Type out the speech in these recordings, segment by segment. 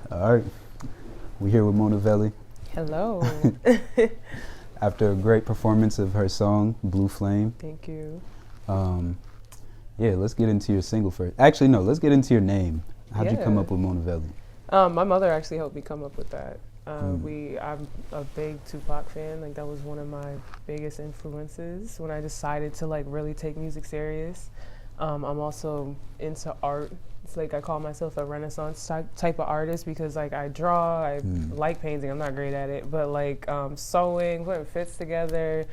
All right, we're here with Monaveli. Hello. After a great performance of her song, Blue Flame. Thank you. Yeah, let's get into your single first. Actually, no, let's get into your name. How'd you come Yeah. up with Monaveli? My mother actually helped me come up with that. I'm a big Tupac fan. Like, that was one of my biggest influences when I decided to like really take music serious. I'm also into art. It's like I call myself a Renaissance type of artist because like I draw, I like painting. I'm not great at it, but like sewing, putting fits together,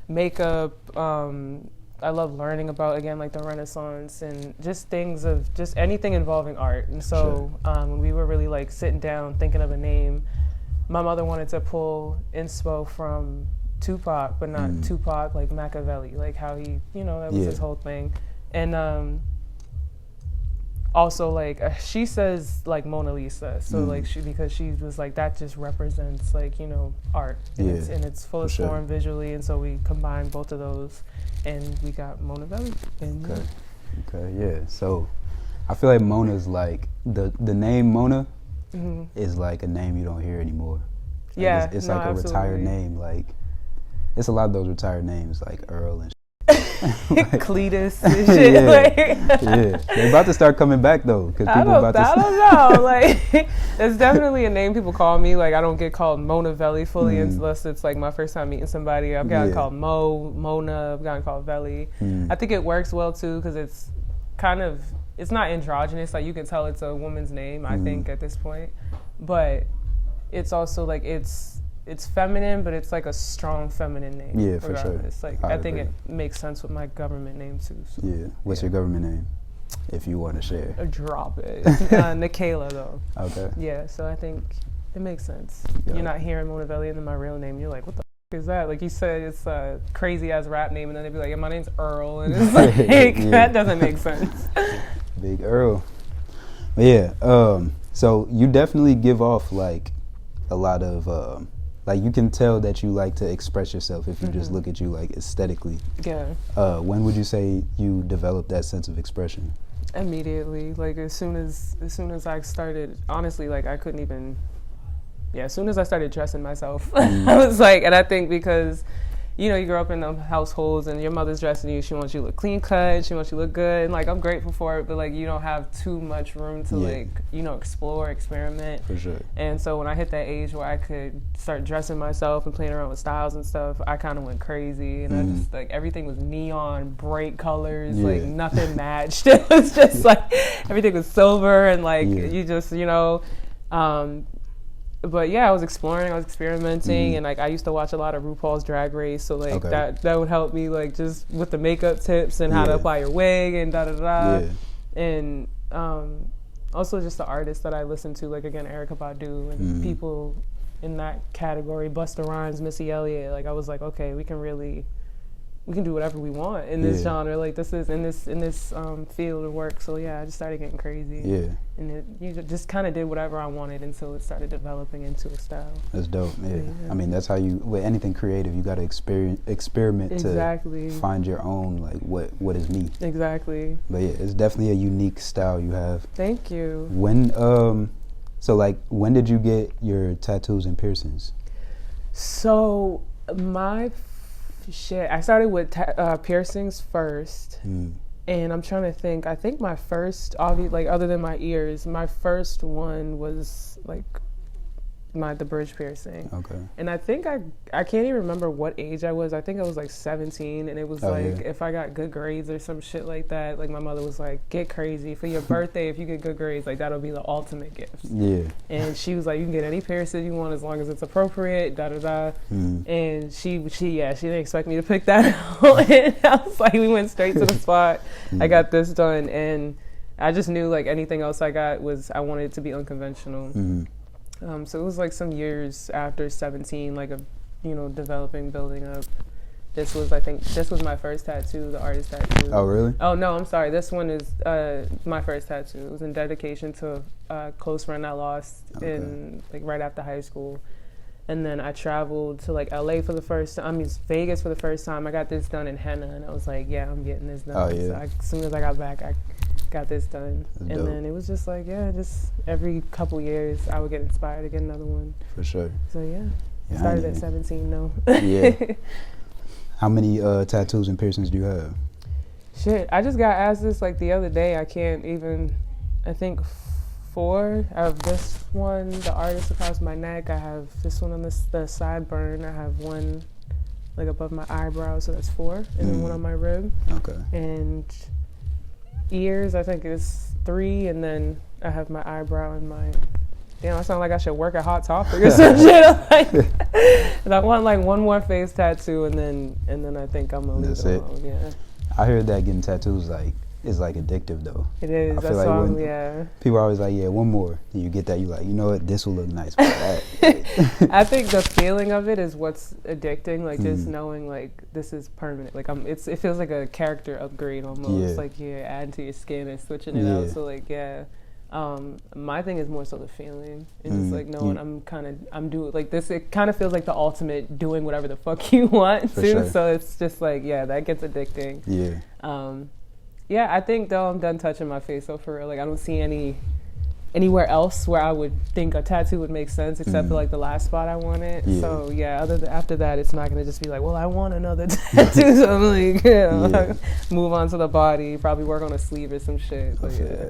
makeup. I love learning about, again, like the Renaissance and just things of just anything involving art. And so when we were really like sitting down thinking of a name, my mother wanted to pull inspo from Tupac, but not Tupac like Machiavelli, like how he, that was his whole thing. And also like she says like Mona Lisa, so like because she was like that just represents like art in its fullest form visually, and so we combined both of those and we got Monaveli. Okay, yeah. So I feel like Mona's like the name Mona is like a name you don't hear anymore. Like Yeah, it's no, like a absolutely. retired name. Like it's a lot of those retired names like Earl and Cletus and shit. Yeah. They're about to start coming back though, because people I don't know. Like, it's definitely a name people call me. Like, I don't get called Monaveli fully unless it's like my first time meeting somebody. I've gotten called Mona. I've gotten called Veli. I think it works well too because it's kind of, it's not androgynous. Like, you can tell it's a woman's name, I think, at this point. But it's also like it's feminine, but it's like a strong feminine name. Yeah, for sure. Like, I think it makes sense with my government name too. So. Yeah. What's your government name, if you want to share? Drop it. Nikayla though. Okay. Yeah, so I think it makes sense. Got You're not hearing Monaveli and then my real name. You're like, what the f is that? Like you said, it's a crazy ass rap name, and then they'd be like, yeah, my name's Earl, and it's like that doesn't make sense. Big Earl. But yeah. So you definitely give off like a lot of. Like, you can tell that you like to express yourself if you just look at you, like, aesthetically. Yeah. When would you say you developed that sense of expression? Immediately. Like, as soon as I started, honestly, like, I couldn't even, as soon as I started dressing myself, I was like, and I think because, you grow up in them households and your mother's dressing you, she wants you to look clean cut, she wants you to look good, and like, I'm grateful for it, but like, you don't have too much room to like, explore, experiment. For sure. And so when I hit that age where I could start dressing myself and playing around with styles and stuff, I kind of went crazy, and I just like, everything was neon, bright colors, like nothing matched. It was just like, everything was silver, and like, you just, but yeah, I was exploring, I was experimenting, and like I used to watch a lot of RuPaul's Drag Race, so like that would help me like just with the makeup tips and how to apply your wig and and also just the artists that I listened to, like again Erykah Badu and people in that category, Busta Rhymes, Missy Elliott. Like I was like, okay, we can do whatever we want in this genre. Like this is in this field of work. So yeah, I just started getting crazy. Yeah. And you just kind of did whatever I wanted until it started developing into a style. That's dope. Yeah. I mean, that's how with anything creative, you got to experiment to find your own, like what is me. Exactly. But yeah, it's definitely a unique style you have. Thank you. When when did you get your tattoos and piercings? So I started with piercings first, and I'm trying to think. I think my first, like other than my ears, my first one was like the bridge piercing. Okay. And I think I can't even remember what age I was. I think I was like 17, and it was if I got good grades or some shit like that, like my mother was like, get crazy for your birthday. If you get good grades, like that'll be the ultimate gift. Yeah. And she was like, you can get any piercing you want as long as it's appropriate. And she didn't expect me to pick that out. And I was like, we went straight to the spot. I got this done, and I just knew like anything else I got I wanted it to be unconventional. So it was like some years after 17, like developing, building up. This was my first tattoo, the artist tattoo. Oh, really? Oh, no, I'm sorry. This one is my first tattoo. It was in dedication to a close friend I lost in right after high school. And then I traveled to like LA for the first time. Vegas for the first time. I got this done in henna, and I was like, yeah, I'm getting this done. Oh, yeah. So as soon as I got back, I got this done. That's and dope. then it was just like, yeah, just every couple years I would get inspired to get another one. For sure. So yeah, Yeah, started at 17 though. Yeah. How many tattoos and piercings do you have? Shit, I just got asked this like the other day. I can't even, I think 4. I have this one, the artist across my neck. I have this one on the sideburn. I have one like above my eyebrow, so that's 4. And then one on my rib. Okay. And ears, I think is 3. And then I have my eyebrow and my, damn, I sound like I should work at Hot Topic or some shit. And I want like one more face tattoo, and then I think I'm gonna leave it alone. Yeah. I heard that getting tattoos is like addictive though. It is. I feel That's like why yeah. People are always like, yeah, one more. And you get that, you like, you know what, this will look nice. I think the feeling of it is what's addicting. Like just knowing like this is permanent. Like it feels like a character upgrade almost. Yeah. Like you're adding to your skin and switching it out. So like yeah. My thing is more so the feeling and just like knowing I'm doing like this. It kind of feels like the ultimate doing whatever the fuck you want to. Sure. So it's just like yeah, that gets addicting. Yeah. Yeah, I think though I'm done touching my face. So for real, like I don't see anywhere else where I would think a tattoo would make sense except for like the last spot I wanted. Yeah. So yeah, after that, it's not gonna just be like, well, I want another tattoo. So I'm like, yeah. Move on to the body, probably work on a sleeve or some shit. But yeah.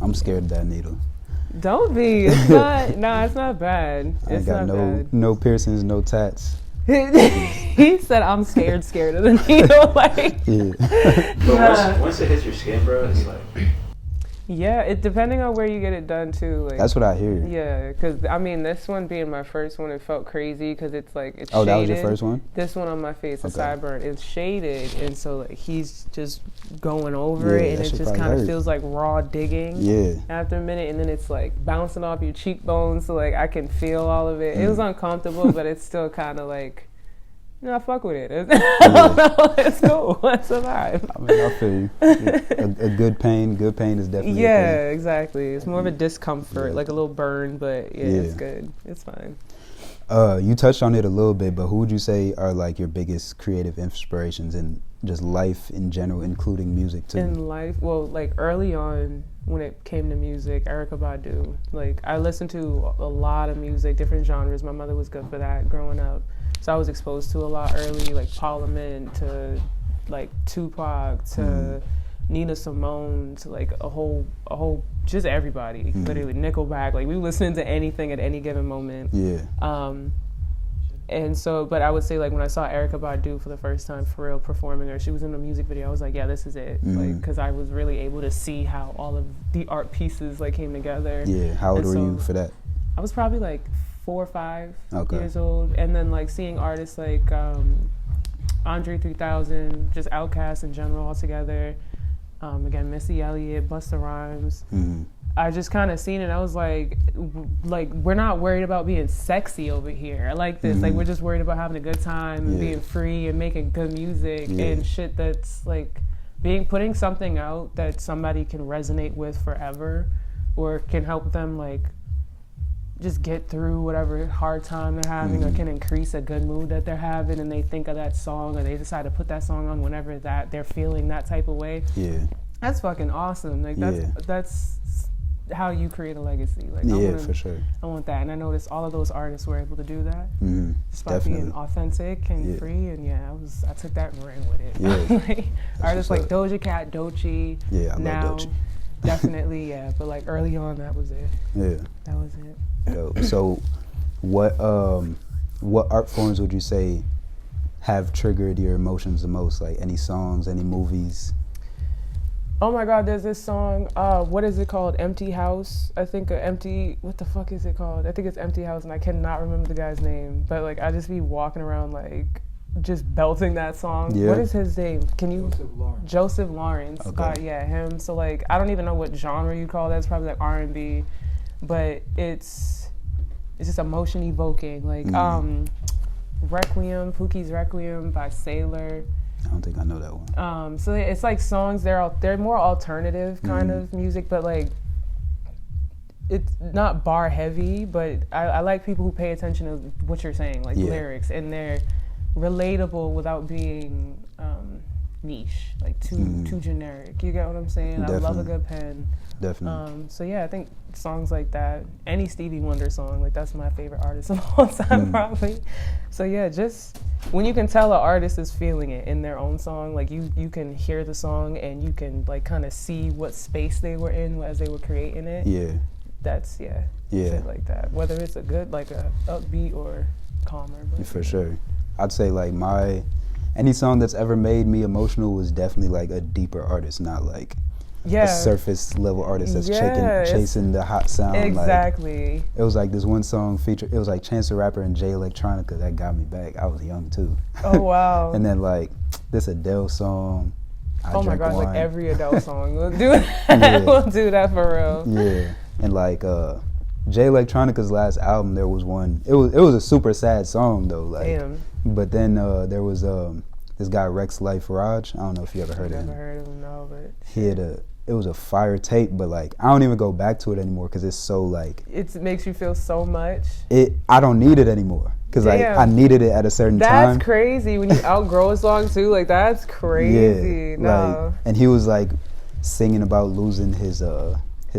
I'm scared of that needle. Don't be. It's not. Nah, it's not bad. I ain't got no piercings, no tats. He said, "I'm scared of the needle." Like, But once it hits your skin, bro, it's like. Yeah, it depending on where you get it done too. Like, that's what I hear. Yeah, because I mean, this one being my first one, it felt crazy because it's like it's shaded. That was your first one? This one on my face, the sideburn, it's shaded, and so like he's just going over it, and it just kind of feels like raw digging. Yeah. After a minute, and then it's like bouncing off your cheekbones, so like I can feel all of it. It was uncomfortable, but it's still kind of like. I fuck with it. It's cool. It's a vibe. I mean, I feel you. A good pain is definitely yeah, exactly. It's more of a discomfort, like a little burn, but yeah, it's good. It's fine. You touched on it a little bit, but who would you say are like your biggest creative inspirations in just life in general, including music too? In life, well, like early on when it came to music, Erykah Badu. Like I listened to a lot of music, different genres. My mother was good for that growing up. So I was exposed to a lot early, like Parliament to like Tupac to Nina Simone to like a whole just everybody. Literally Nickelback. Like we listened to anything at any given moment. Yeah. And so, but I would say like when I saw Erykah Badu for the first time for real performing her, she was in a music video. I was like, yeah, this is it. Like, because I was really able to see how all of the art pieces like came together. Yeah. How old were you for that? I was probably like 4 or 5 years old, and then like seeing artists like Andre 3000, just Outkast in general altogether. Again, Missy Elliott, Busta Rhymes. I just kind of seen it. I was like we're not worried about being sexy over here. I like this. Like we're just worried about having a good time and being free and making good music and shit that's like putting something out that somebody can resonate with forever, or can help them like just get through whatever hard time they're having, or can increase a good mood that they're having, and they think of that song, or they decide to put that song on whenever that they're feeling that type of way. Yeah, that's fucking awesome. Like that's how you create a legacy. Like for sure. I want that, and I noticed all of those artists were able to do that, just by Definitely. being authentic and free. And I took that and ran with it. Yeah, like, artists like Doja Cat, Doechii. Yeah, I love Doechii. Definitely, yeah. But like early on, that was it. Yeah, that was it. Dope. So, what art forms would you say have triggered your emotions the most? Like any songs, any movies? Oh my God, there's this song. What is it called? Empty House. I think what the fuck is it called? I think it's Empty House, and I cannot remember the guy's name. But like, I just be walking around like just belting that song. Yeah. What is his name? Can you? Joseph Lawrence. Okay. Yeah, him. So like, I don't even know what genre you call that. It's probably like R&B. But it's just emotion evoking, like Requiem, Pookie's Requiem by Sailor. I don't think I know that one. So it's like songs. They're more alternative kind of music, but like it's not bar heavy. But I like people who pay attention to what you're saying, like lyrics, and they're relatable without being niche, like too generic. You get what I'm saying? Definitely. I love a good pen. Definitely. So yeah, I think songs like that, any Stevie Wonder song, like that's my favorite artist of all time probably. So yeah, just when you can tell an artist is feeling it in their own song, like you can hear the song and you can like kind of see what space they were in as they were creating it. Yeah. That's shit like that. Whether it's a good like a upbeat or calmer. But, for sure. I'd say like any song that's ever made me emotional was definitely like a deeper artist, not like a surface level artist that's chasing the hot sound. Exactly. Like, it was like this one song it was like Chance the Rapper and Jay Electronica that got me back. I was young too. Oh wow. And then like this Adele song. Oh my gosh, like every Adele song will do that. We'll do that for real. Yeah. And like Jay Electronica's last album, there was one. It was a super sad song though. Like, damn. But then there was this guy Rex Life Raj. I don't know if you ever heard of him. Never heard of him, no. But he had it was a fire tape, but like I don't even go back to it anymore because it's so like it makes you feel so much. I don't need it anymore because like I needed it at a certain time. That's crazy when you outgrow a song too. Like that's crazy. Yeah, no. Like, and he was like singing about losing his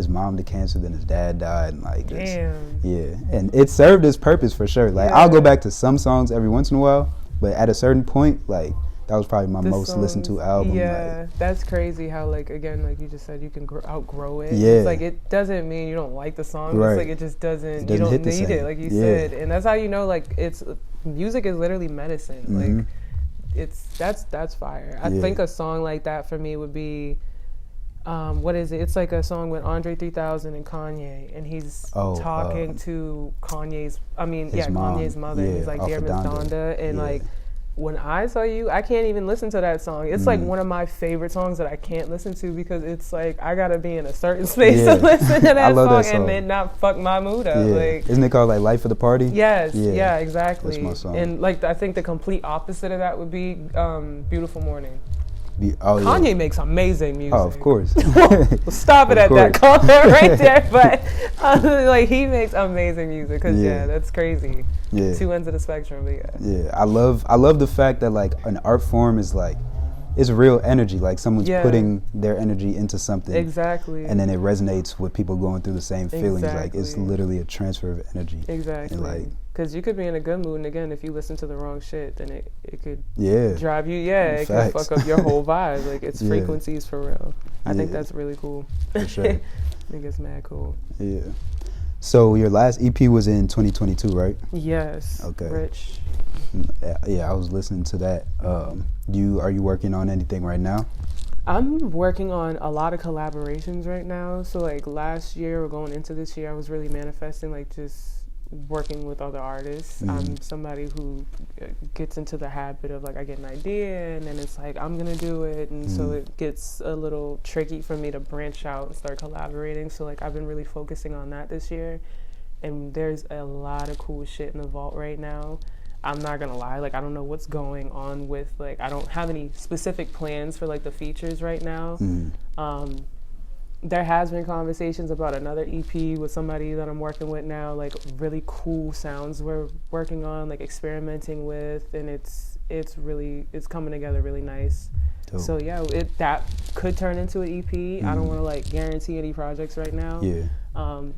mom to cancer, then his dad died, and like just, damn. Yeah, and it served its purpose for sure. Like I'll go back to some songs every once in a while, but at a certain point, like that was probably my most listened to album. Yeah, like, that's crazy how like again like you just said you can outgrow it. Yeah, it's like it doesn't mean you don't like the song. Right. It's like it just doesn't. You don't need it like you said, and that's how you know like it's music is literally medicine. Like that's fire. I think a song like that for me would be. What is it? It's like a song with Andre 3000 and Kanye, and he's talking to Kanye's mother. And he's like, "Dear Miss Donda," and like, when I saw you, I can't even listen to that song. It's like one of my favorite songs that I can't listen to because it's like I gotta be in a certain space to listen to that song and then not fuck my mood up. Like, isn't it called like Life of the Party? Yes, yeah, exactly. That's my song. And like I think the complete opposite of that would be Beautiful Morning. Kanye makes amazing music. Oh, of course. Well, stop it at that comment right there. But like he makes amazing music because that's crazy. Yeah. Two ends of the spectrum, but yeah. I love the fact that like an art form is like it's real energy. Like someone's putting their energy into something. Exactly. And then it resonates with people going through the same feelings. Like it's literally a transfer of energy. Exactly. And like. Because you could be in a good mood, and again, if you listen to the wrong shit, then it could drive you. It can fuck up your whole vibe. Like it's frequencies for real. I think that's really cool. For sure. I think it's mad cool. Yeah. So your last EP was in 2022, right? Yes. Okay. Rich. Yeah, I was listening to that. Are you working on anything right now? I'm working on a lot of collaborations right now. So like last year or going into this year, I was really manifesting like just working with other artists. I'm somebody who gets into the habit of like I get an idea and then it's like I'm gonna do it, and so it gets a little tricky for me to branch out and start collaborating. So like I've been really focusing on that this year, and there's a lot of cool shit in the vault right now. I'm not gonna lie, like I don't know what's going on with like I don't have any specific plans for like the features right now. There has been conversations about another EP with somebody that I'm working with now, like really cool sounds we're working on, like experimenting with, and it's coming together really nice. Dope. So yeah, that could turn into an EP. I don't want to like guarantee any projects right now. Yeah.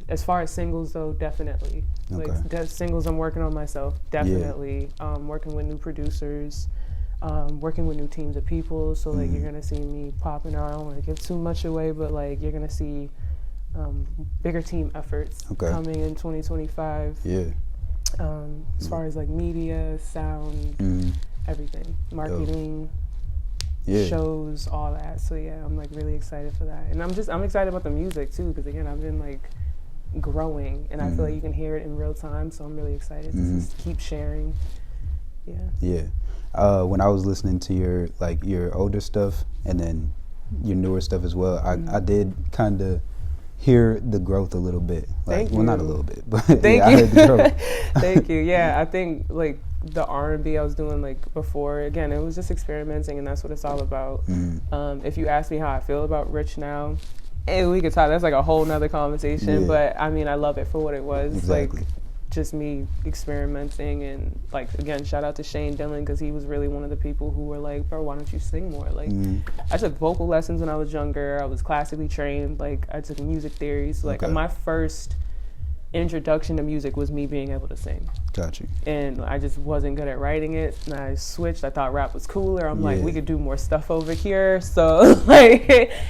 As far as singles though, definitely. Okay. Like singles I'm working on myself, definitely. Working with new producers. Working with new teams of people, so like you're gonna see me popping out. I don't want to give too much away, but like you're gonna see bigger team efforts coming in 2025. Yeah. As far as like media, sound, everything, marketing, shows, all that. So yeah, I'm like really excited for that, and I'm excited about the music too, because again I've been like growing, and I feel like you can hear it in real time. So I'm really excited to just keep sharing. Yeah. When I was listening to your older stuff and then your newer stuff as well, I did kind of hear the growth a little bit. Like, Thank you. Well, not a little bit, but Thank you. I heard the growth. Thank you. Yeah, I think like the R&B I was doing like before, again, it was just experimenting, and that's what it's all about. If you ask me how I feel about Rich now, we could talk. That's like a whole nother conversation. But I mean, I love it for what it was. Exactly. Like just me experimenting. And like, again, shout out to Shane Dillon, because he was really one of the people who were like, bro, why don't you sing more? Like, I took vocal lessons when I was younger. I was classically trained. Like, I took music theory. So like, my first introduction to music was me being able to sing. Got you. And I just wasn't good at writing it, and I switched. I thought rap was cooler. I'm like, we could do more stuff over here. So like,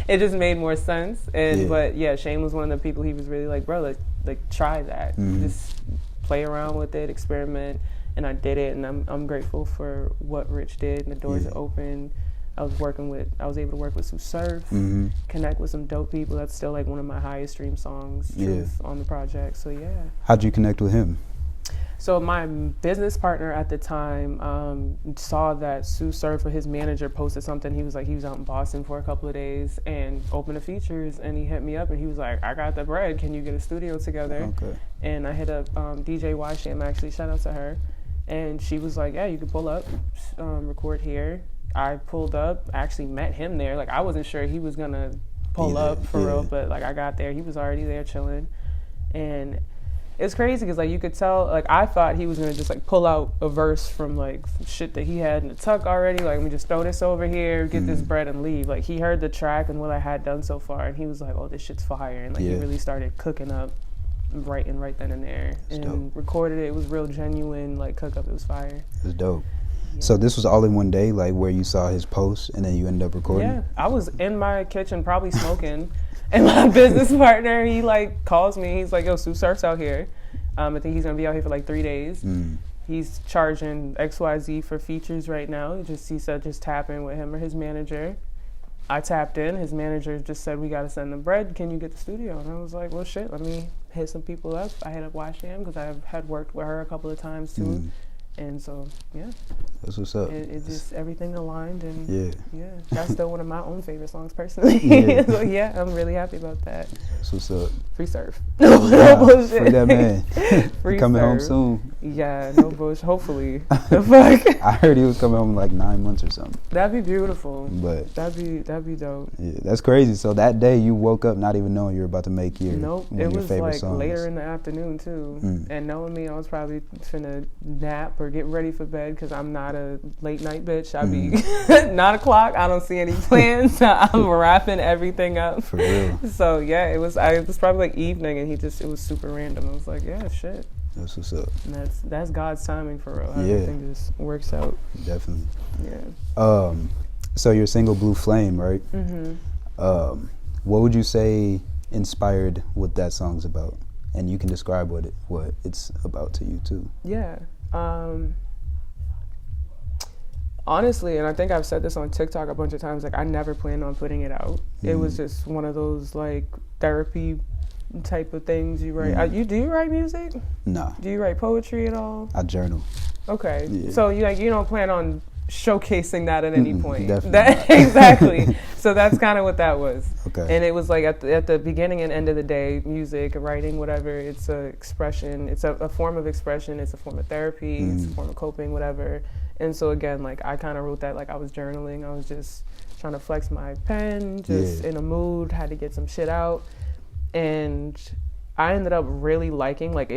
it just made more sense. And but yeah, Shane was one of the people. He was really like, bro, like try that. Just play around with it, experiment. And I did it, and I'm grateful for what Rich did and the doors it opened. I was able to work with Sue Surf, connect with some dope people. That's still like one of my highest stream songs on the project. So yeah. How'd you connect with him? So my business partner at the time saw that Sue Surf, or his manager, posted something. He was like, he was out in Boston for a couple of days and opened the features, and he hit me up and he was like, I got the bread. Can you get a studio together? Okay. And I hit up DJ Y Sham, actually, shout out to her. And she was like, yeah, you can pull up, record here. I pulled up, actually met him there. Like, I wasn't sure he was gonna pull up for real, but like, I got there, he was already there chilling. And it's crazy because like, you could tell, like, I thought he was gonna just like pull out a verse from like shit that he had in the tuck already. Like, let me just throw this over here, get this bread and leave. Like, he heard the track and what I had done so far, and he was like, oh, this shit's fire. And like, he really started cooking up, writing right then and there. That's and dope. Recorded it. It was real genuine, like, cook up. It was fire. It's dope. So this was all in one day, like where you saw his post and then you ended up recording? Yeah, I was in my kitchen probably smoking, and my business partner, he like calls me. He's like, yo, Sue Surf's out here. I think he's gonna be out here for like 3 days. He's charging XYZ for features right now. He said just tap in with him or his manager. I tapped in. His manager just said, we gotta send the bread. Can you get the studio? And I was like, well, shit, let me hit some people up. I hit up Washam because I had worked with her a couple of times too. And so, yeah. That's what's up. It just, everything aligned, and yeah. That's still one of my own favorite songs personally. So yeah, I'm really happy about that. That's what's up. Free Surf. No bullshit. Free that man. Free coming Surf. Home soon. Yeah, no bullshit. Hopefully. The fuck? I heard he was coming home in like 9 months or something. That'd be beautiful. But that'd be dope. Yeah, that's crazy. So that day you woke up not even knowing you were about to make one of your was favorite like songs. Later in the afternoon too. And knowing me, I was probably finna nap or get ready for bed because I'm not a late night bitch. I'd be 9 o'clock. I don't see any plans. I'm wrapping everything up. For real. So yeah, it was probably like evening, and it was super random. I was like, yeah, shit. That's what's up. And that's God's timing for real. Everything just works out. Definitely. Yeah. So your single Blue Flame, right? What would you say inspired what that song's about? And you can describe what it's about to you too. Yeah. Honestly, and I think I've said this on TikTok a bunch of times, like, I never planned on putting it out. It was just one of those like therapy type of things you write. Do you write music? No. Do you write poetry at all? I journal. Okay. Yeah. So you don't plan on showcasing that at any point. Definitely. Exactly. So that's kind of what that was. Okay. And it was like at the beginning and end of the day, music, writing, whatever, it's a expression. It's a form of expression. It's a form of therapy. It's a form of coping, whatever. And so again, like, I kind of wrote that like I was journaling. I was just trying to flex my pen, just in a mood, had to get some shit out. And I ended up really liking like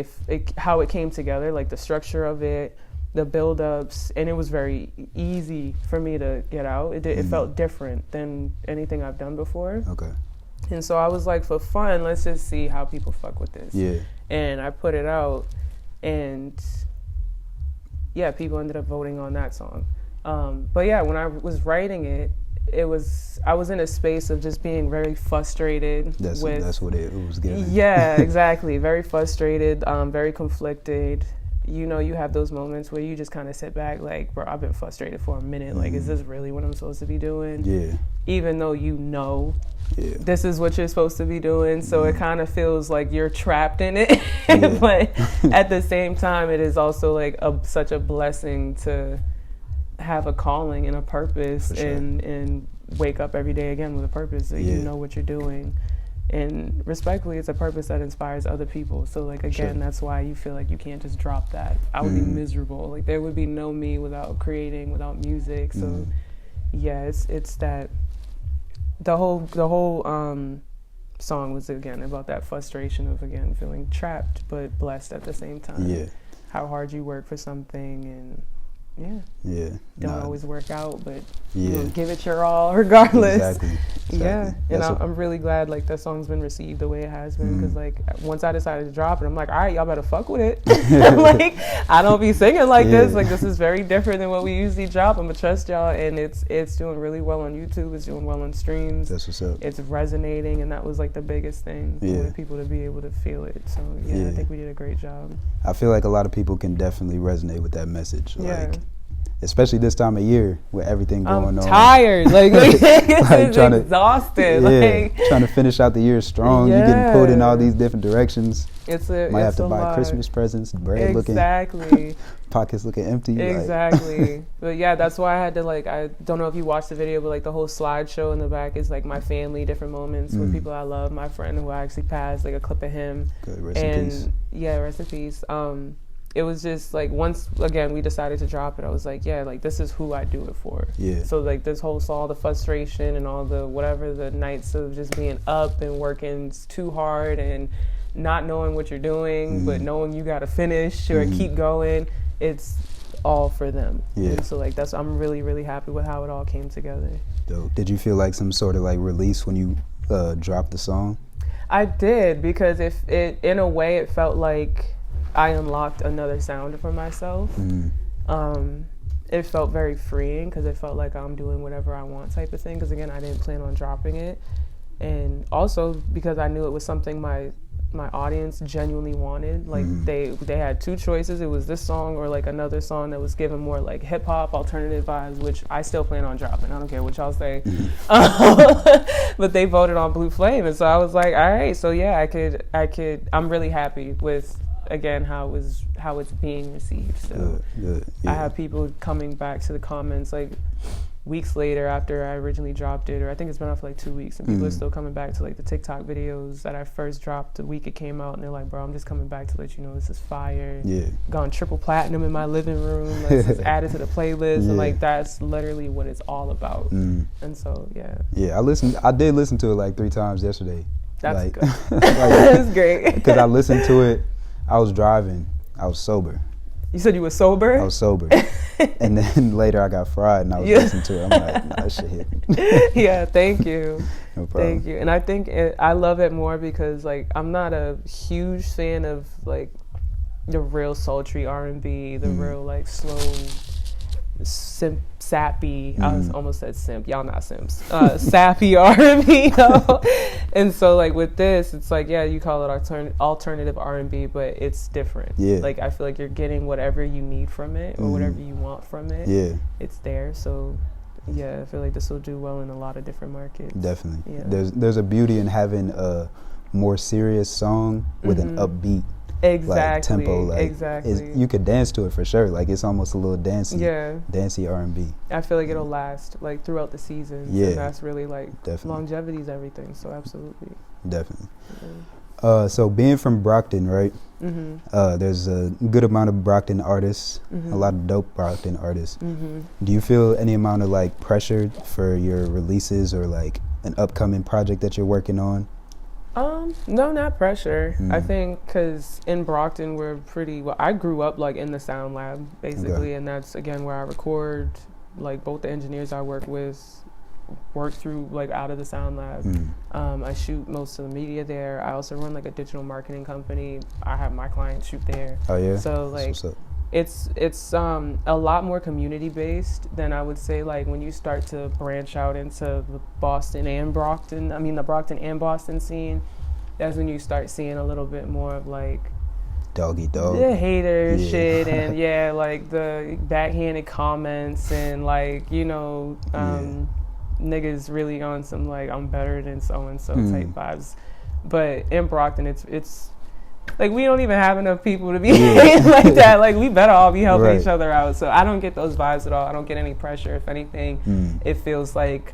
how it came together, like the structure of it, the build-ups, and it was very easy for me to get out. It felt different than anything I've done before. Okay. And so I was like, for fun, let's just see how people fuck with this. Yeah. And I put it out, and yeah, people ended up voting on that song. But yeah, when I was writing it, I was in a space of just being very frustrated. That's what it was getting. Yeah, exactly. Very frustrated, very conflicted. You have those moments where you just kind of sit back like, bro, I've been frustrated for a minute. Like, is this really what I'm supposed to be doing? Yeah. Even though this is what you're supposed to be doing. So it kind of feels like you're trapped in it. But at the same time, it is also like such a blessing to have a calling and a purpose, and wake up every day again with a purpose that you know what you're doing. And respectfully, it's a purpose that inspires other people. So like, again, that's why you feel like you can't just drop that. I would be miserable. Like, there would be no me without creating, without music. So yeah, it's that the whole song was again about that frustration of again feeling trapped but blessed at the same time. Yeah. How hard you work for something and don't always work out, but you know, give it your all regardless. Exactly. Yeah, and I'm really glad like that song's been received the way it has been, because like once I decided to drop it, I'm like, all right, y'all better fuck with it. Like, I don't be singing like this. Like, this is very different than what we usually drop. I'm gonna trust y'all, and it's doing really well on YouTube. It's doing well on streams. That's what's up. It's resonating, and that was like the biggest thing. I wanted people to be able to feel it. So I think we did a great job. I feel like a lot of people can definitely resonate with that message. Like, especially this time of year with everything going on. I'm tired. Like, it's trying exhausted. Trying to finish out the year strong. You're getting pulled in all these different directions. Might have to buy lot. Christmas presents, bread looking, pockets looking empty. Exactly. Like. But yeah, that's why I had to like, I don't know if you watched the video, but like the whole slideshow in the back is like my family, different moments with people I love. My friend who I actually passed, like a clip of him. Good, rest in peace. Yeah, rest in peace. It was just like, once again we decided to drop it, I was like, yeah, like this is who I do it for. Yeah. So like this whole, all the frustration and all the whatever, the nights of just being up and working too hard and not knowing what you're doing, but knowing you got to finish or keep going, it's all for them. Yeah. And so like I'm really, really happy with how it all came together. Dope. Did you feel like some sort of like release when you dropped the song? I did, because in a way it felt like I unlocked another sound for myself. It felt very freeing, because it felt like I'm doing whatever I want type of thing, because again, I didn't plan on dropping it. And also because I knew it was something my audience genuinely wanted. Like they had two choices. It was this song or like another song that was given more like hip hop alternative vibes, which I still plan on dropping. I don't care what y'all say. But they voted on Blue Flame, and so I was like, all right, so yeah, I could I'm really happy with, again, how it's being received. So good. Yeah. I have people coming back to the comments like weeks later after I originally dropped it, or I think it's been out for like 2 weeks, and people are still coming back to like the TikTok videos that I first dropped the week it came out, and they're like, bro, I'm just coming back to let you know this is fire. Yeah. Gone triple platinum in my living room. Like, this is added to the playlist, and like that's literally what it's all about. And so yeah, I did listen to it like 3 times yesterday. That's like, good. That's great. Because I listened to it, I was driving, I was sober. You said you were sober? I was sober. And then later I got fried and I was listening to it. I'm like, nah, that shit hit me. Yeah, thank you. No problem. Thank you. And I think I love it more because like I'm not a huge fan of like the real sultry R&B, the real like slow, sappy, I was almost said simp, y'all not simps, sappy R&B. And so like with this, it's like, yeah, you call it alternative R&B, but it's different. Yeah. Like I feel like you're getting whatever you need from it or whatever you want from it. Yeah. It's there. So yeah, I feel like this will do well in a lot of different markets. Definitely. Yeah. There's a beauty in having a more serious song with an upbeat like tempo, like exactly. You could dance to it for sure. Like it's almost a little dancey R&B. I feel like it'll last like throughout the season. Yeah, and that's really like longevity is everything. So absolutely, definitely. So being from Brockton, right? There's a good amount of Brockton artists, a lot of dope Brockton artists. Do you feel any amount of like pressure for your releases or like an upcoming project that you're working on? No, not pressure. I think because in Brockton we're pretty well. I grew up like in the sound lab basically, and that's again where I record. Like both the engineers I work with work through like out of the sound lab. I shoot most of the media there. I also run like a digital marketing company. I have my clients shoot there. Oh yeah. So like it's a lot more community based than I would say like when you start to branch out into the Boston and Brockton. I mean the Brockton and Boston scene. That's when you start seeing a little bit more of like doggy dog, the hater shit, and like the backhanded comments and like niggas really on some like I'm better than so and so type vibes. But in Brockton, it's like we don't even have enough people to be like that. Like we better all be helping each other out. So I don't get those vibes at all. I don't get any pressure. If anything, it feels like,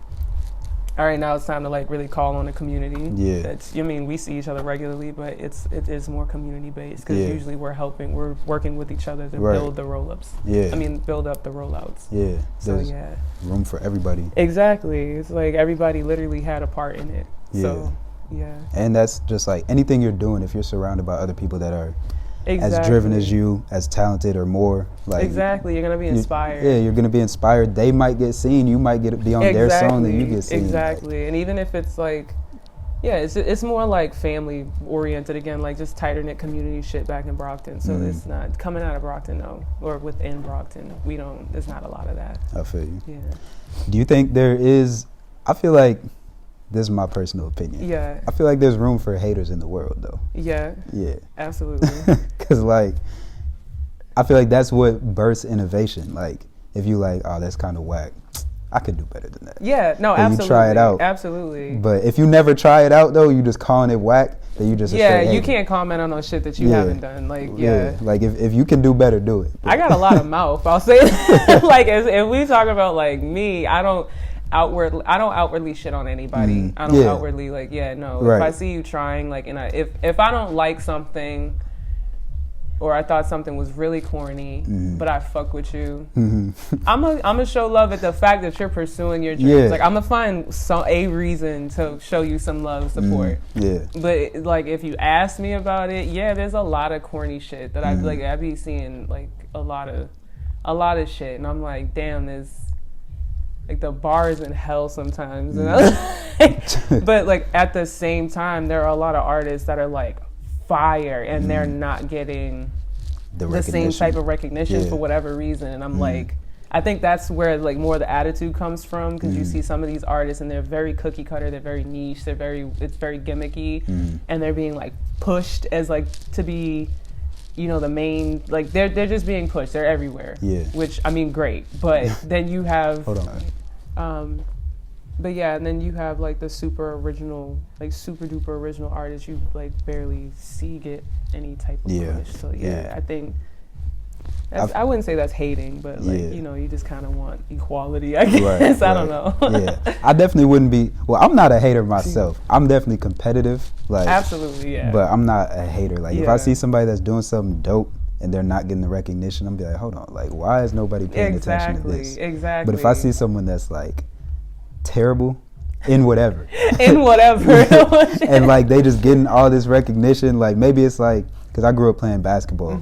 all right, now it's time to like really call on the community. Yeah, that's, we see each other regularly, but it is more community based because usually we're working with each other to build the roll ups. Yeah, build up the rollouts. Yeah, so room for everybody. Exactly, it's like everybody literally had a part in it. Yeah. So Yeah. And that's just like anything you're doing, if you're surrounded by other people that are Exactly. as driven as you, as talented or more, like exactly, you're gonna be inspired. You're gonna be inspired. They might get seen. You might be on their song, and you get seen. Exactly, like, and even if it's like, yeah, it's more like family oriented again, like just tighter knit community shit back in Brockton. So it's not coming out of Brockton, no, or within Brockton. There's not a lot of that. I feel you. Yeah. Do you think there is? I feel like. This is my personal opinion. Yeah. I feel like there's room for haters in the world, though. Yeah. Yeah. Absolutely. Because, like, I feel like that's what bursts innovation. Like, if you like, oh, that's kind of whack. I could do better than that. Yeah. No, and absolutely. You try it out. Absolutely. But if you never try it out, though, you just calling it whack, then you just a straight you hater. can't comment on those shit that you haven't done. Like, yeah. Like, if you can do better, do it. I got a lot of mouth. I'll say that. Like, if we talk about, like, me, I don't outwardly shit on anybody. I don't outwardly like, no. Right. If I see you trying, like, and if I don't like something, or I thought something was really corny, but I fuck with you, I'm gonna show love at the fact that you're pursuing your dreams. Yeah. Like, I'm gonna find a reason to show you some love, support. Yeah. But like, if you ask me about it, there's a lot of corny shit that I be seeing, like a lot of shit, and I'm like, damn, there's. Like, the bar is in hell sometimes, you know? But, like, at the same time, there are a lot of artists that are, like, fire, and they're not getting the same type of recognition for whatever reason. And I'm like, I think that's where, like, more of the attitude comes from, because you see some of these artists, and they're very cookie cutter, they're very niche, it's very gimmicky, and they're being, like, pushed as, like, to be... You know, the main, like, they're just being pushed. They're everywhere. Yeah. Which, I mean, great. But then you have... Hold on. But yeah, and then you have, like, the super duper original artists you, like, barely see get any type of push. So, I think... I wouldn't say that's hating, but, like, you know, you just kind of want equality, I guess. I don't know. I definitely wouldn't be... Well, I'm not a hater myself. I'm definitely competitive. Like, absolutely, yeah. But I'm not a hater. Like, if I see somebody that's doing something dope and they're not getting the recognition, I'm be like, hold on. Like, why is nobody paying attention to this? Exactly. But if I see someone that's, like, terrible... in whatever. And, like, they just getting all this recognition. Like, maybe it's, like... Because I grew up playing basketball.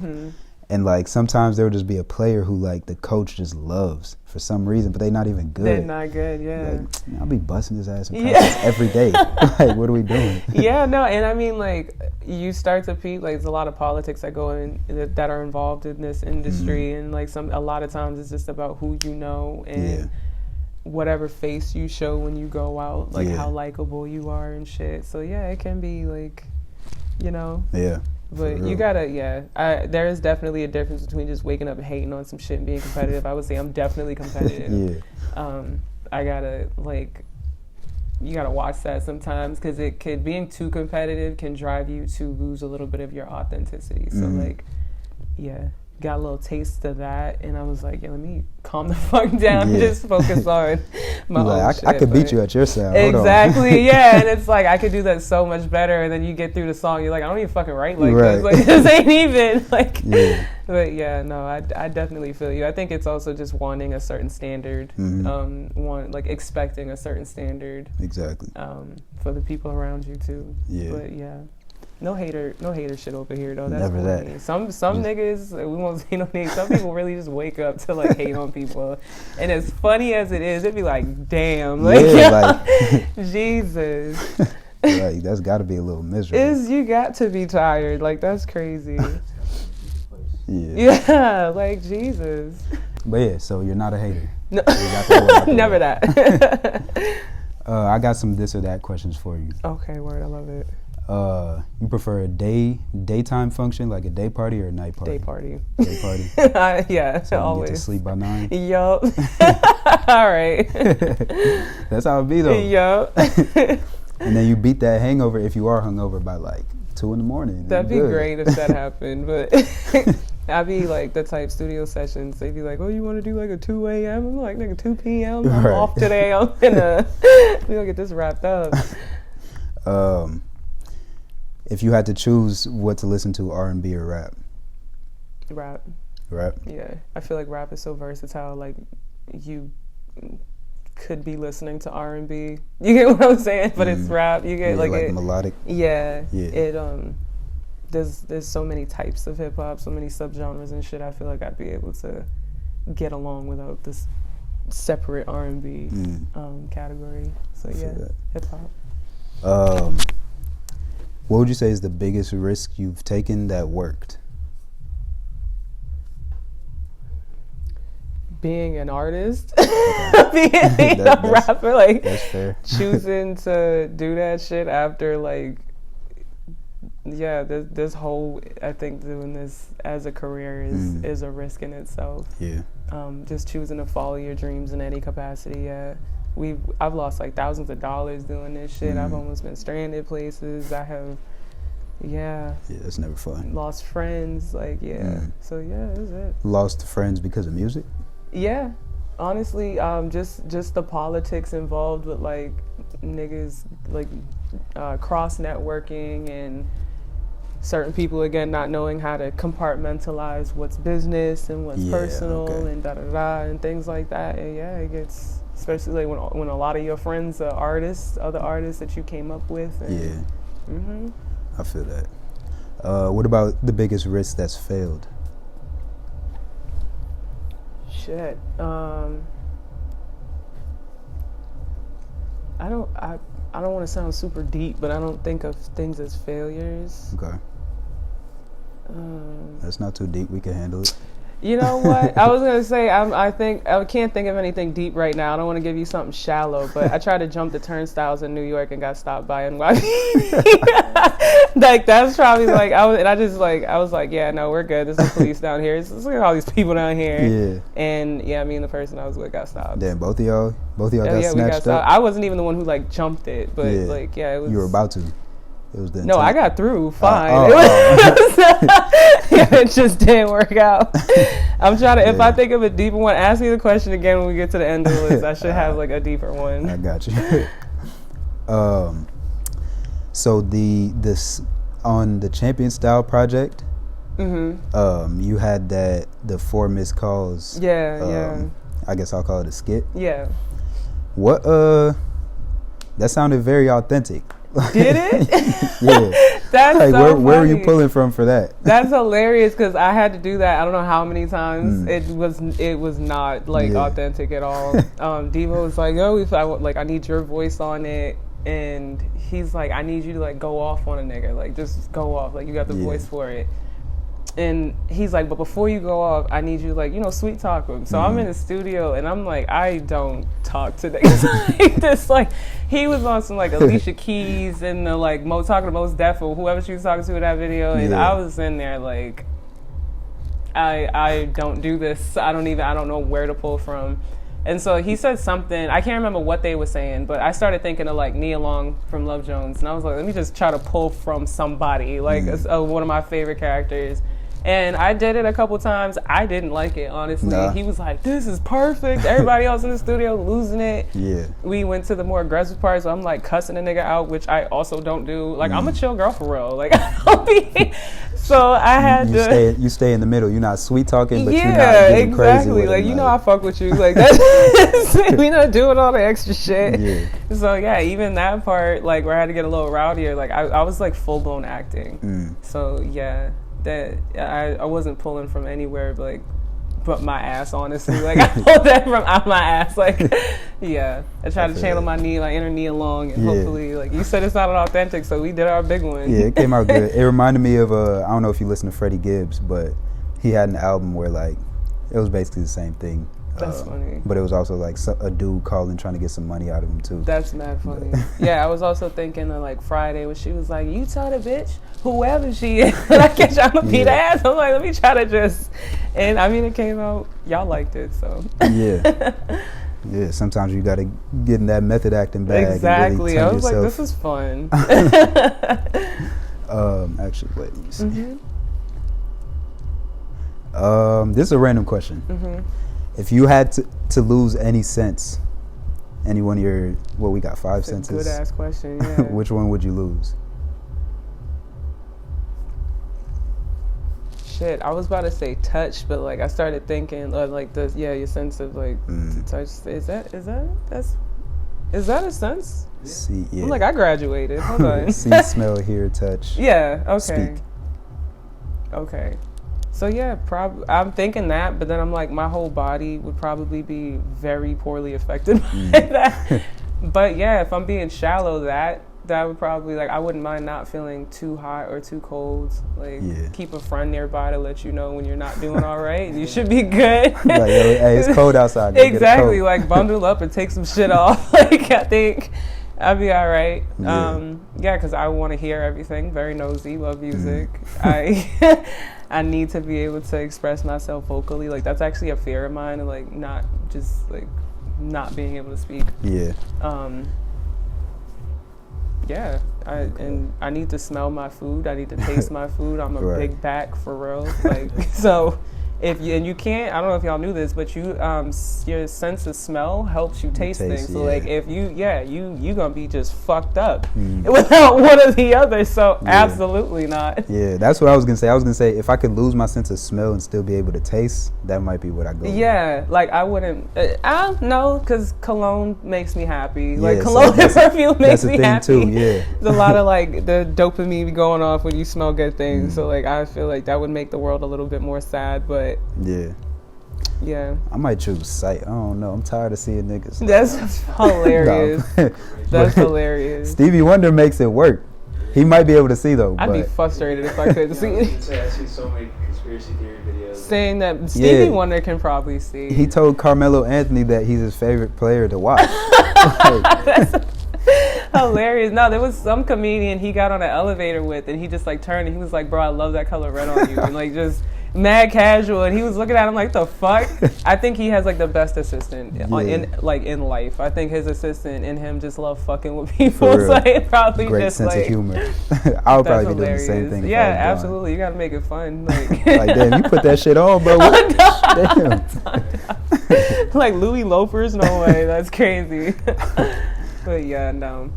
And, like, sometimes there would just be a player who, like, the coach just loves for some reason, but they're not even good. They're not good, Like, I'll be busting his ass in practice every day. Like, what are we doing? And I mean, like, you start to peep, like, there's a lot of politics that go in, that are involved in this industry, and, like, a lot of times it's just about who you know and whatever face you show when you go out, like, how likable you are and shit. So, it can be, like, you know. Yeah. But you gotta, there is definitely a difference between just waking up and hating on some shit and being competitive. I would say I'm definitely competitive. I gotta, like, you gotta watch that sometimes, because being too competitive can drive you to lose a little bit of your authenticity. So, like, got a little taste of that, and I was like, let me calm the fuck down and just focus on my own shit. I could beat you at your sound. Exactly, and it's like, I could do that so much better, and then you get through the song, you're like, I don't even fucking write like this. Like, this ain't even, like, but I definitely feel you. I think it's also just wanting a certain standard, like, expecting a certain standard. Exactly. For the people around you, too. Yeah. But, no hater shit over here, though. That's never funny. that. Some niggas, we won't say no names. Some people really just wake up to, like, hate on people, and as funny as it is, it'd be like, damn, like, like Jesus. Like, that's got to be a little miserable. You got to be tired. Like, that's crazy. Like, Jesus. But so you're not a hater. No, never that. I got some this or that questions for you. Okay, word, I love it. You prefer a daytime function, like a day party, or a night party? Day party. Day party? So always. You get to sleep by 9? Yup. All right. That's how it be, though. Yup. And then you beat that hangover if you are hungover by, like, 2 in the morning. That'd be great if that happened, but I'd be like, the type studio sessions, they'd be like, oh, you want to do like a 2 a.m.? I'm like, nigga, 2 p.m.? I'm off today. I'm gonna get this wrapped up. If you had to choose what to listen to, R&B or rap? Rap. Rap? Yeah. I feel like rap is so versatile. Like, you could be listening to R&B. You get what I'm saying? But it's rap. You get like it, melodic. Yeah. It there's so many types of hip hop, so many subgenres and shit. I feel like I'd be able to get along without this separate R&B category. So yeah, hip hop. What would you say is the biggest risk you've taken that worked? Being an artist, being a rapper, like that's fair. Choosing to do that shit after like, yeah, this whole, I think doing this as a career is a risk in itself. Yeah. Just choosing to follow your dreams in any capacity. Yeah, I've lost like thousands of dollars doing this shit. I've almost been stranded places. I have, yeah, it's never fun. Lost friends, like So yeah, that's it. Lost friends because of music? Yeah, honestly, just the politics involved with like niggas like cross networking and certain people again not knowing how to compartmentalize what's business and what's personal and da da da and things like that. And yeah, it gets, especially like when a lot of your friends are artists, other artists that you came up with. And, I feel that. What about the biggest risk that's failed? Shit. I don't want to sound super deep, but I don't think of things as failures. Okay. That's not too deep. We can handle it. You know what? I was gonna say I can't think of anything deep right now. I don't want to give you something shallow, but I tried to jump the turnstiles in New York and got stopped by NYPD. Like that's probably like I was like, yeah, no, we're good. There's no police down here. Look at all these people down here. Yeah. And yeah, me and the person I was with got stopped. Damn, both of y'all got snatched up. I wasn't even the one who like jumped it, but like it was. You were about to. It was no, I got through fine. It just didn't work out. I'm trying to. If I think of a deeper one, ask me the question again when we get to the end of the list. I should have like a deeper one. I got you. So this on the Champion Style project, you had the 4 missed calls. Yeah. I guess I'll call it a skit. Yeah. What? That sounded very authentic. Did it? Yeah. That's like, so where were funny. you pulling from for that? That's hilarious because I had to do that. I don't know how many times. It was not like authentic at all. Devo was like, "Yo, I need your voice on it," and he's like, "I need you to like go off on a nigga, like just go off, like you got the voice for it." And he's like, but before you go off, I need you to like, sweet talk him. So I'm in the studio and I'm like, I don't talk to niggas like this. Like he was on some like Alicia Keys and the like talking to Most Def or whoever she was talking to in that video. And I was in there like, I don't do this. I don't know where to pull from. And so he said something, I can't remember what they were saying, but I started thinking of like Nia Long from Love Jones. And I was like, let me just try to pull from somebody, like one of my favorite characters. And I did it a couple times. I didn't like it, honestly. Nah. He was like, this is perfect. Everybody else in the studio losing it. Yeah. We went to the more aggressive part, so I'm like cussing a nigga out, which I also don't do. Like, I'm a chill girl for real. Like, I don't be... So I had to... You stay in the middle. You're not sweet talking, but you're not getting crazy with like, it. I fuck with you. Like, that's... we not doing all the extra shit. Yeah. So, yeah, even that part, like, where I had to get a little rowdier, like, I was, like, full-blown acting. So, yeah. That I wasn't pulling from anywhere but my ass, honestly. Like I pulled that from out my ass. Like I tried to channel my knee, like inner knee along, and hopefully, like you said, it's not authentic, so we did our big one. Yeah, it came out good. It reminded me of I don't know if you listen to Freddie Gibbs, but he had an album where like it was basically the same thing. That's funny. But it was also like a dude calling trying to get some money out of him too. That's mad funny. Yeah, I was also thinking of like Friday when she was like, you tell the bitch, whoever she is, that I catch y'all to beat ass. I'm like, let me try to just, and I mean, it came out, y'all liked it, so. Yeah. Yeah, sometimes you got to get in that method acting bag. Exactly. And really I was like, this is fun. Actually, wait, let me see. This is a random question. If you had to lose any sense, any one of your, we got 5 senses. Good ass question, yeah. Which one would you lose? shit, I was about to say touch, but like I started thinking like this, your sense of like touch. Is that a sense? See, yeah. I'm like, I graduated. Hold on. See, smell, hear, touch. Yeah. Okay. Speak. Okay. So yeah, I'm thinking that, but then I'm like, my whole body would probably be very poorly affected by that. But yeah, if I'm being shallow, that would probably, like, I wouldn't mind not feeling too hot or too cold. Like, keep a friend nearby to let you know when you're not doing all right. You should be good. Like, hey, it's cold outside. Go exactly. Like, bundle up and take some shit off. Like, I think I'd be all right. Yeah, because I want to hear everything. Very nosy. Love music. I need to be able to express myself vocally. Like, that's actually a fear of mine, and like not just like not being able to speak. Yeah. Yeah, I need to smell my food. I need to taste my food. I'm a big back for real. Like, so if you can't, I don't know if y'all knew this, but your sense of smell helps you taste things. So like if you gonna be just fucked up without one or the other. So absolutely not. Yeah, that's what I was gonna say. I was gonna say if I could lose my sense of smell and still be able to taste, that might be what I go. Yeah, like I wouldn't. I don't know, because cologne makes me happy. Like cologne and perfume makes me happy. Too, yeah. There's a lot of like the dopamine going off when you smell good things. So like I feel like that would make the world a little bit more sad, but yeah, I might choose sight. I don't know. I'm tired of seeing niggas. That's hilarious. That's hilarious. Stevie Wonder makes it work. He might be able to see though. I'd be frustrated if I couldn't see. I see so many conspiracy theory videos saying that Stevie Wonder can probably see. He told Carmelo Anthony that he's his favorite player to watch. That's hilarious. No, there was some comedian he got on an elevator with, and he just like turned and he was like, "Bro, I love that color red on you," and like just mad casual, and he was looking at him like, the fuck. I think he has like the best assistant in life. I think his assistant and him just love fucking with people. So it probably great just sense like of humor. I would probably be doing the same thing. Yeah, absolutely. You gotta make it fun. Like, damn, you put that shit on, bro. Damn. Like Louis loafers? No way. That's crazy. But yeah, no.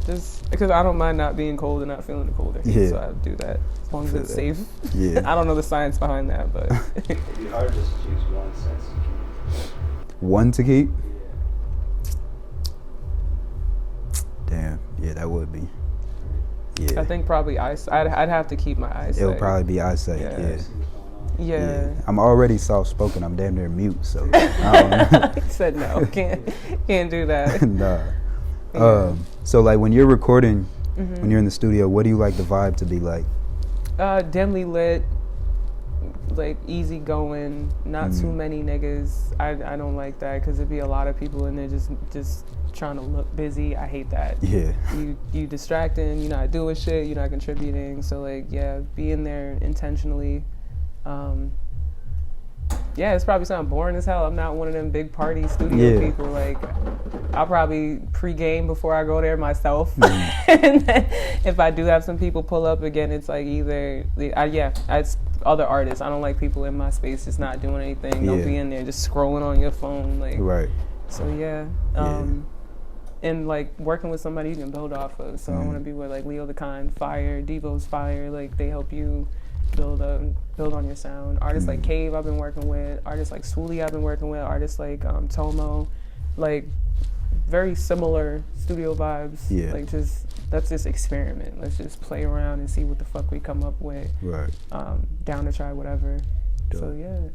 Just because I don't mind not being cold and not feeling the cold. So I do that as long as it's safe. Yeah. I don't know the science behind that, but it'd be hard just to choose one sense to keep. One to keep? Damn. Yeah, that would be. Yeah. I think probably eyesight. I'd have to keep my eyesight. It would probably be eyesight. Yeah. I'm already soft spoken. I'm damn near mute, so I don't know. He said no. Can't do that. Nah. So like when you're recording, when you're in the studio, what do you like the vibe to be like? Dimly lit, like easy going, not too many niggas. I don't like that because it'd be a lot of people in there just trying to look busy. I hate that. Yeah. You distracting, you're not doing shit, you're not contributing. So like be in there intentionally. It's probably something boring as hell. I'm not one of them big party studio people. Like, I'll probably pre-game before I go there myself. And then if I do have some people pull up again, it's like either, it's other artists. I don't like people in my space just not doing anything. Don't be in there just scrolling on your phone. Like, right. So and like working with somebody you can build off of. So I want to be with like Leo the Kind, Fire, Devo's Fire. Like they help you build on your sound. Artists like Cave I've been working with, artists like Swooly I've been working with, artists like Tomo, like very similar studio vibes. Like let's just experiment. Let's just play around and see what the fuck we come up with. Right. Down to try whatever. Dope. So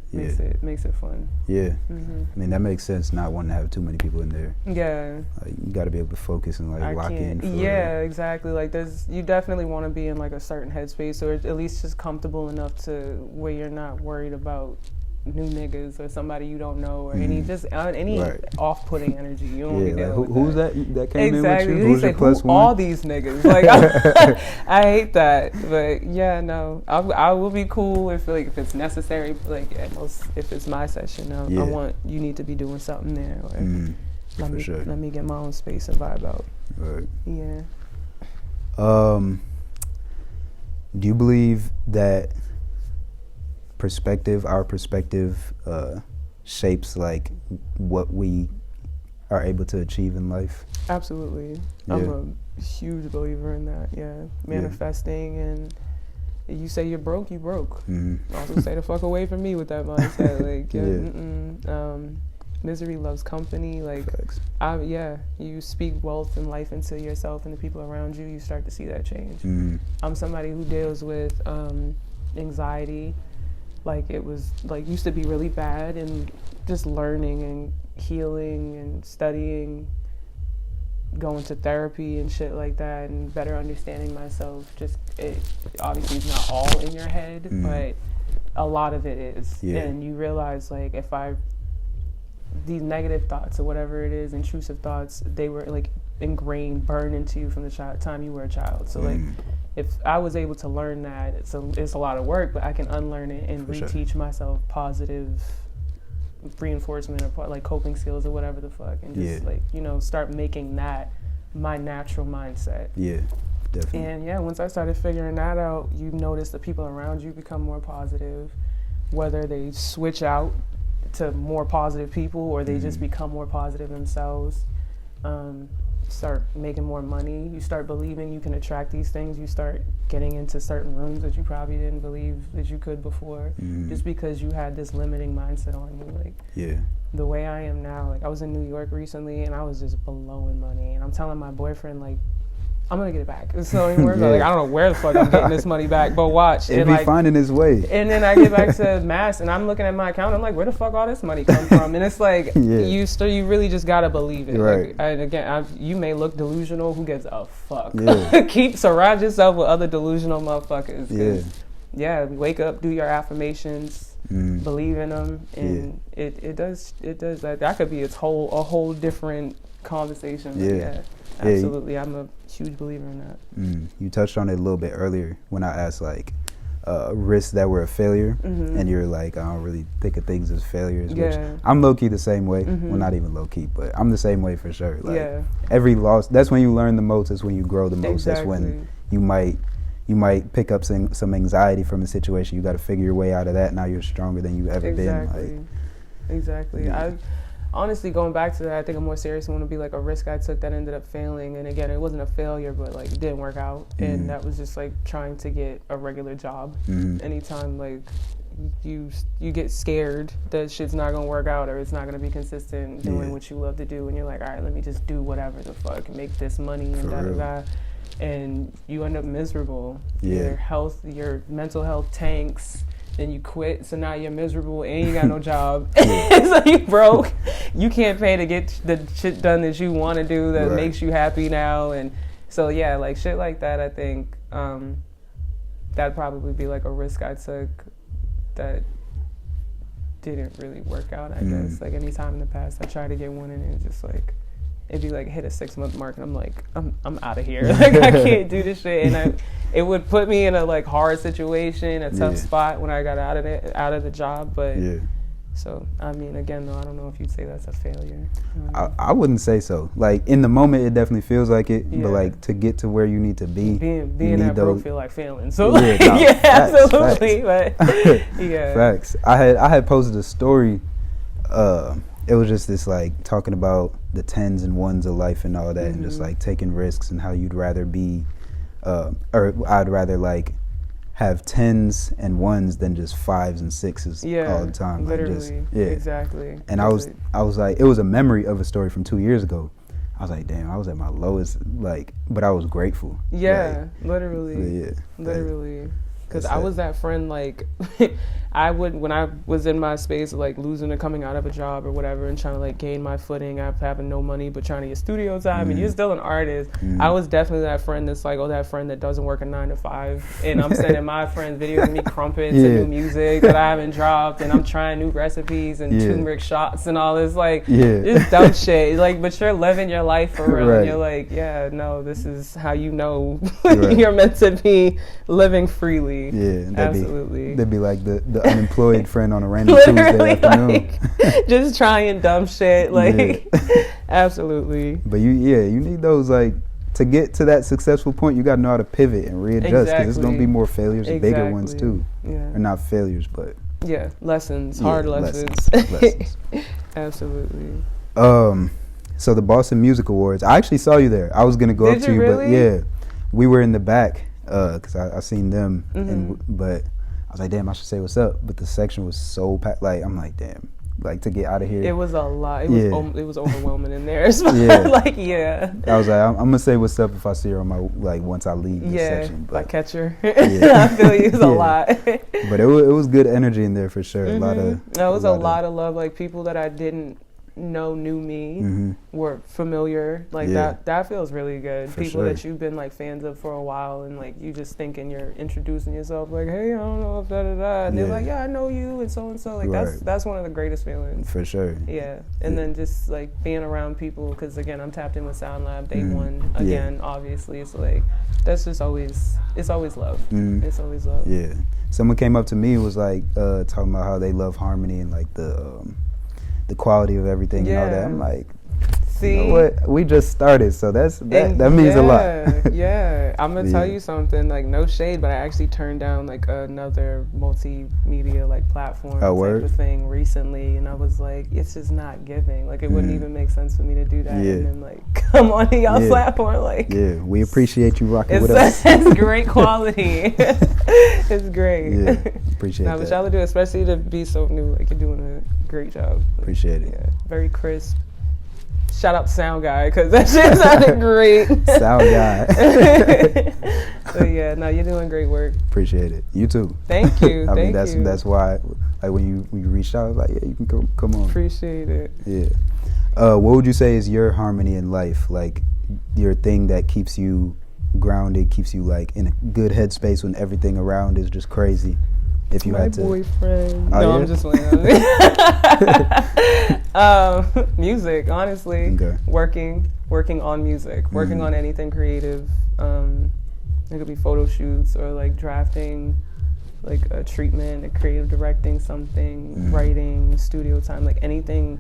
makes it fun. Yeah. I mean that makes sense. Not wanting to have too many people in there. Yeah. Like, you got to be able to focus and like lock in. Exactly. Like you definitely want to be in like a certain headspace, or at least just comfortable enough to where you're not worried about new niggas or somebody you don't know or any off-putting energy. You don't want to be dealing with who's that came in with you? Who's your plus one? All these niggas. Like I hate that. But no, I will be cool if it's necessary. Like at most, if it's my session, I want you need to be doing something there. Or let me get my own space and vibe out. Right. Yeah. Do you believe that our perspective shapes like what we are able to achieve in life? Absolutely. I'm a huge believer in that. Manifesting and You say you're broke, you broke. Mm-hmm. Also stay the fuck away from me with that mindset. Like, Yeah. Misery loves company. Like, Facts. you speak wealth and life into yourself and the people around you. You start to see that change. Mm-hmm. I'm somebody who deals with anxiety. Like, it was like used to be really bad, and just learning and healing and studying, going to therapy and shit like that, and better understanding myself. Just, it obviously is not all in your head, but a lot of it is. Yeah. And you realize, like, these negative thoughts or whatever it is, intrusive thoughts, they were like ingrained, burned into you from the time you were a child. So like, if I was able to learn that, it's a lot of work, but I can unlearn it and reteach myself positive reinforcement or like coping skills or whatever the fuck, and just like, you know, start making that my natural mindset. Yeah, definitely. And once I started figuring that out, you notice the people around you become more positive, whether they switch out to more positive people or they just become more positive themselves. Start making more money. You start believing you can attract these things. You start getting into certain rooms that you probably didn't believe that you could before, just because you had this limiting mindset on you. Like, the way I am now, like, I was in New York recently and I was just blowing money, and I'm telling my boyfriend, like, I'm gonna get it back. So anymore, like, I don't know where the fuck I'm getting this money back, but watch. It'd be like, finding its way. And then I get back to Mass, and I'm looking at my account. I'm like, where the fuck all this money come from? And it's like, you really just gotta believe it. Right. Like, and again, you may look delusional. Who gives a fuck? Yeah. Surround yourself with other delusional motherfuckers. Yeah. Wake up, do your affirmations, believe in them, and it does that could be a whole different conversation. Yeah. Absolutely, I'm a huge believer in that. You touched on it a little bit earlier when I asked, like, risks that were a failure, and you're like, I don't really think of things as failures. Which I'm low-key the same way. Well, not even low-key, but I'm the same way for sure. Like, every loss, that's when you learn the most. That's when you grow the most. That's when you might pick up some anxiety from a situation. You got to figure your way out of that. Now you're stronger than you've ever been. Like, exactly. Yeah. Honestly, going back to that, I think a more serious one would be like a risk I took that ended up failing. And again, it wasn't a failure, but like, it didn't work out. And that was just like trying to get a regular job. Anytime like you get scared that shit's not gonna work out or it's not gonna be consistent doing what you love to do, and you're like, all right, let me just do whatever the fuck, make this money and da-da-da. And you end up miserable. Your mental health tanks. Then you quit, so now you're miserable and you got no job. So you broke. You can't pay to get the shit done that you want to do that makes you happy now. And so like shit like that, I think that'd probably be like a risk I took that didn't really work out, I guess. Like, any time in the past I tried to get one, and it just like, it'd be like hit a 6-month mark and I'm like, I'm out of here. Like, I can't do this shit. And it would put me in a like hard situation, a tough spot when I got out of the job. But so, I mean, again though, I don't know if you'd say that's a failure. I wouldn't say so. Like, in the moment it definitely feels like it, but like, to get to where you need to be, being that broke feel like failing. So facts, absolutely. Facts. But facts. I had posted a story. It was just this, like, talking about the tens and ones of life and all that, and just like taking risks, and how you'd rather be, or I'd rather like have tens and ones than just fives and sixes all the time. Literally. Like, exactly. And I was like, it was a memory of a story from 2 years ago. I was like, damn, I was at my lowest, like, but I was grateful. Yeah, like, literally. Literally. Because I was that friend, like, when I was in my space of, like, losing or coming out of a job or whatever and trying to, like, gain my footing after having no money but trying to get studio time, and you're still an artist, I was definitely that friend that's like, that friend that doesn't work a 9 to 5, and I'm sending my friends videos of me crumpets and new music that I haven't dropped, and I'm trying new recipes and turmeric shots and all this, like, just dumb shit, like, but you're living your life for real, and you're like, no, this is how you know you're meant to be living freely. Yeah, absolutely. They'd be like the unemployed friend on a random Tuesday afternoon. Like, just trying dumb shit, like, absolutely. But you need those, like, to get to that successful point. You got to know how to pivot and readjust, because it's gonna be more failures and bigger ones too. Or not failures, but lessons, hard lessons. Lessons. Absolutely. So the Boston Music Awards, I actually saw you there. I was gonna go up to you, really? but we were in the back. because I seen them, but I was like, damn, I should say what's up. But the section was so packed. Like, I'm like, damn. Like, to get out of here. It was a lot. It was overwhelming in there. Like, yeah. I was like, I'm gonna say what's up if I see her on my, like, once I leave this section. But if I catch her. I feel you. It was a lot. But it was good energy in there for sure. It was a lot of love. Like, people that I didn't know knew me, were familiar. Like, that feels really good. For people that you've been, like, fans of for a while, and, like, you just thinking you're introducing yourself, like, hey, I don't know if da-da-da. And they're like, yeah, I know you, and so. Like, that's one of the greatest feelings. For sure. Yeah. And then just, like, being around people, because, again, I'm tapped in with Sound Lab, day one, again, obviously. It's, like, that's just always, it's always love. It's always love. Yeah. Someone came up to me and was, like, talking about how they love harmony and, like, the quality of everything and all that. I'm like, see, you know what? We just started, so that means a lot. Yeah, I'm gonna tell you something. Like, no shade, but I actually turned down like another multimedia like platform type of thing recently, and I was like, it's just not giving. Like, it wouldn't even make sense for me to do that, and then like come on to y'all platform. Like, we appreciate you rocking with us. It's great quality. It's great. Yeah, appreciate that. But y'all do, especially to be so new. Like, you're doing a great job. Appreciate it. Yeah, very crisp. Shout out to Sound Guy, because that shit sounded great. Sound Guy. So yeah, no, you're doing great work. Appreciate it. You too. Thank you. I mean, that's why, like, when you reached out, I was like, yeah, you can come on. Appreciate it. Yeah. What would you say is your harmony in life? Like, your thing that keeps you grounded, keeps you like in a good headspace when everything around is just crazy. If you had to. Boyfriend. Oh, no, I'm just playing. Music, honestly. Okay. Working on music, working on anything creative. It could be photo shoots or like drafting, like a treatment, a creative directing something, writing, studio time, like anything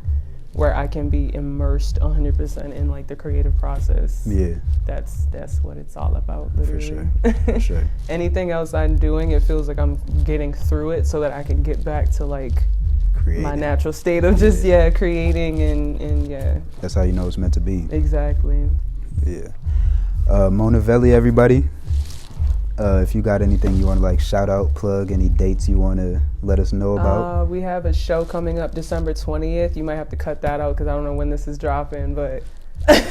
where I can be immersed 100% in like the creative process. Yeah. That's what it's all about, literally. For sure. Anything else I'm doing, it feels like I'm getting through it so that I can get back to like my natural state of just creating and That's how you know it's meant to be. Exactly. Yeah. Monaveli, everybody. If you got anything you want to like shout out, plug, any dates you want to let us know about. We have a show coming up December 20th. You might have to cut that out because I don't know when this is dropping, but.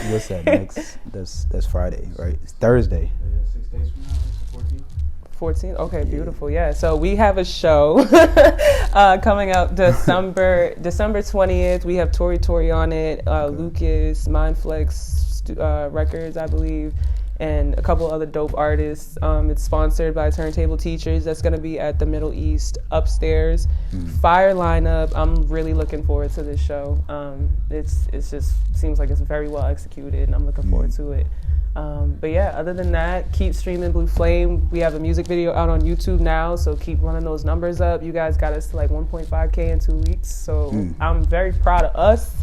What's that next? That's Friday, right? It's Thursday. 6 days from now, it's the 14th. 14? Okay, beautiful. Yeah, so we have a show coming out December 20th. We have Tori on it, Lucas, Mindflex Records, I believe, and a couple other dope artists. It's sponsored by Turntable Teachers. That's going to be at the Middle East upstairs. Fire lineup. I'm really looking forward to this show. It's just seems like it's very well executed, and I'm looking forward to it. But yeah, other than that, keep streaming Blue Flame. We have a music video out on YouTube now, so keep running those numbers up. You guys got us to like 1.5K in 2 weeks, so I'm very proud of us.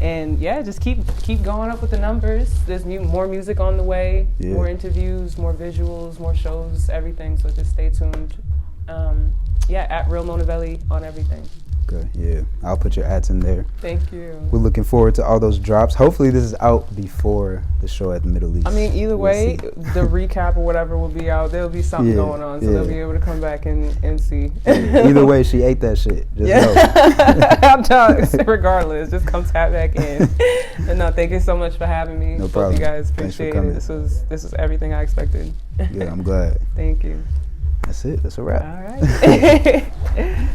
And yeah, just keep going up with the numbers. There's more music on the way, more interviews, more visuals, more shows, everything. So just stay tuned. At Real Monaveli on everything. Okay, yeah. I'll put your ads in there. Thank you. We're looking forward to all those drops. Hopefully this is out before the show at the Middle East. I mean, either way, the recap or whatever will be out. There'll be something going on, so they'll be able to come back and see. Either way, she ate that shit. Just know. I'm done. Regardless, just come tap back in. And no, thank you so much for having me. No problem. Hope you guys appreciate it. This was everything I expected. Yeah, I'm glad. Thank you. That's it. That's a wrap. All right.